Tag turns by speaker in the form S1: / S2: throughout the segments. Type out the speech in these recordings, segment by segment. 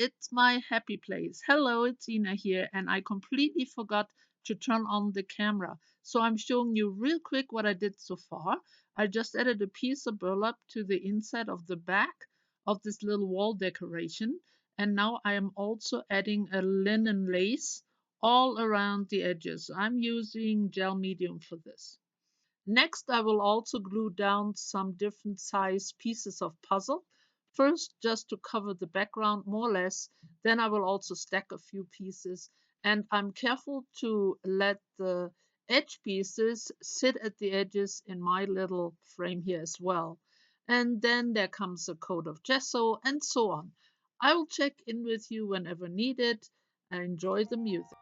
S1: it's my happy place. Hello, it's Ina here, and I completely forgot to turn on the camera. So I'm showing you real quick what I did so far. I just added a piece of burlap to the inside of the back of this little wall decoration, and now I am also adding a linen lace all around the edges. I'm using gel medium for this. Next, I will also glue down some different size pieces of puzzle. First, just to cover the background more or less. Then I will also stack a few pieces. And I'm careful to let the edge pieces sit at the edges in my little frame here as well. And then there comes a coat of gesso and so on. I will check in with you whenever needed. Enjoy the music.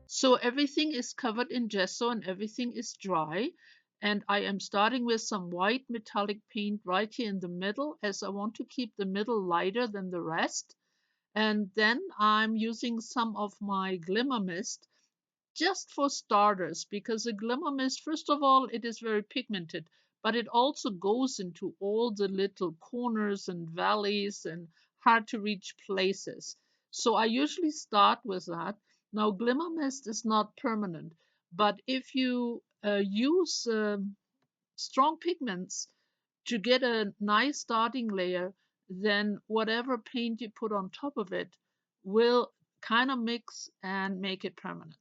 S1: So everything is covered in gesso and everything is dry. And I am starting with some white metallic paint right here in the middle as I want to keep the middle lighter than the rest. And then I'm using some of my glimmer mist just for starters, because the glimmer mist, first of all, it is very pigmented, but it also goes into all the little corners and valleys and hard to reach places. So I usually start with that. Now, glimmer mist is not permanent, but if you use strong pigments to get a nice starting layer, then whatever paint you put on top of it will kind of mix and make it permanent.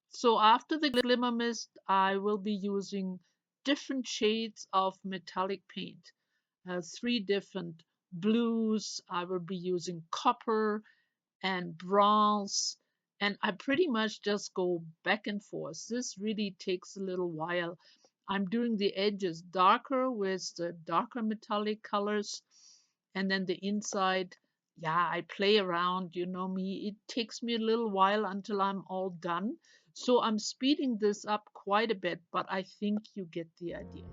S1: So after the glimmer mist, I will be using different shades of metallic paint. Three different blues. I will be using copper and bronze. And I pretty much just go back and forth. This really takes a little while. I'm doing the edges darker with the darker metallic colors. And then the inside, yeah, I play around. You know me. It takes me a little while until I'm all done. So I'm speeding this up quite a bit, but I think you get the idea.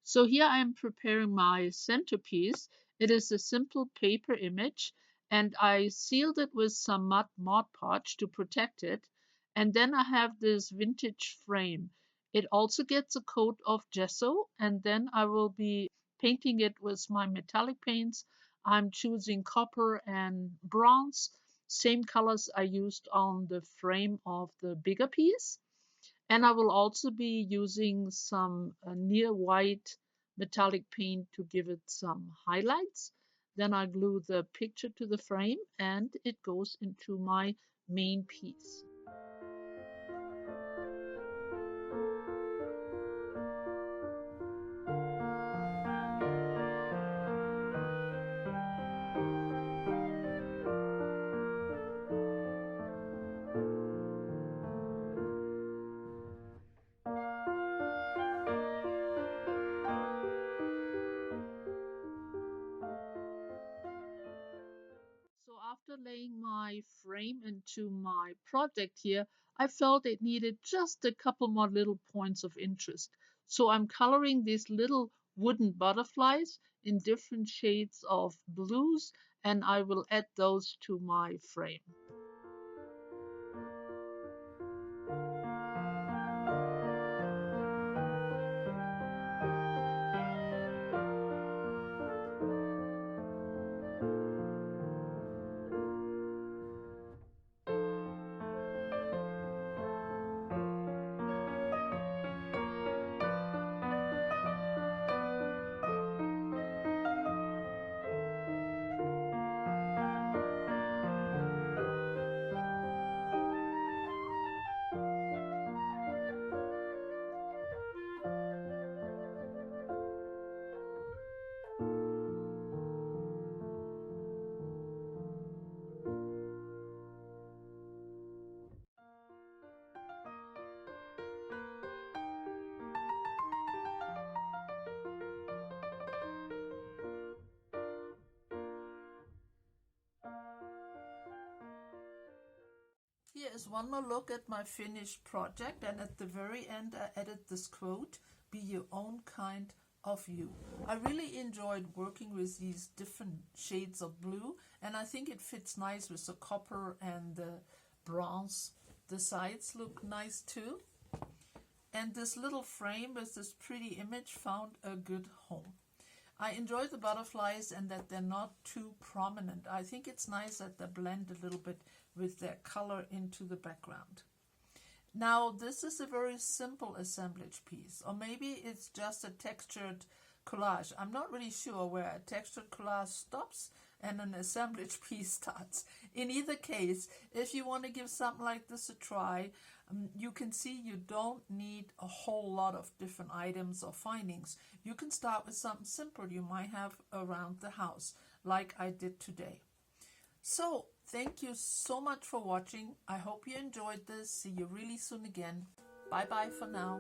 S1: So here I am preparing my centerpiece. It is a simple paper image, and I sealed it with some Mod Podge to protect it. And then I have this vintage frame. It also gets a coat of gesso, and then I will be painting it with my metallic paints. I'm choosing copper and bronze, same colors I used on the frame of the bigger piece. And I will also be using some near white metallic paint to give it some highlights. Then I glue the picture to the frame and it goes into my main piece. laying my frame into my project here, I felt it needed just a couple more little points of interest. So I'm coloring these little wooden butterflies in different shades of blues, and I will add those to my frame. Here is one more look at my finished project, and at the very end I added this quote, "Be your own kind of you." I really enjoyed working with these different shades of blue, and I think it fits nice with the copper and the bronze. The sides look nice too. And this little frame with this pretty image found a good home. I enjoy the butterflies and that they're not too prominent. I think it's nice that they blend a little bit with their color into the background. Now this is a very simple assemblage piece, or maybe it's just a textured collage. I'm not really sure where a textured collage stops and an assemblage piece starts. In either case, if you want to give something like this a try, you can see you don't need a whole lot of different items or findings. You can start with something simple you might have around the house, like I did today. So, thank you so much for watching. I hope you enjoyed this. See you really soon again. Bye bye for now.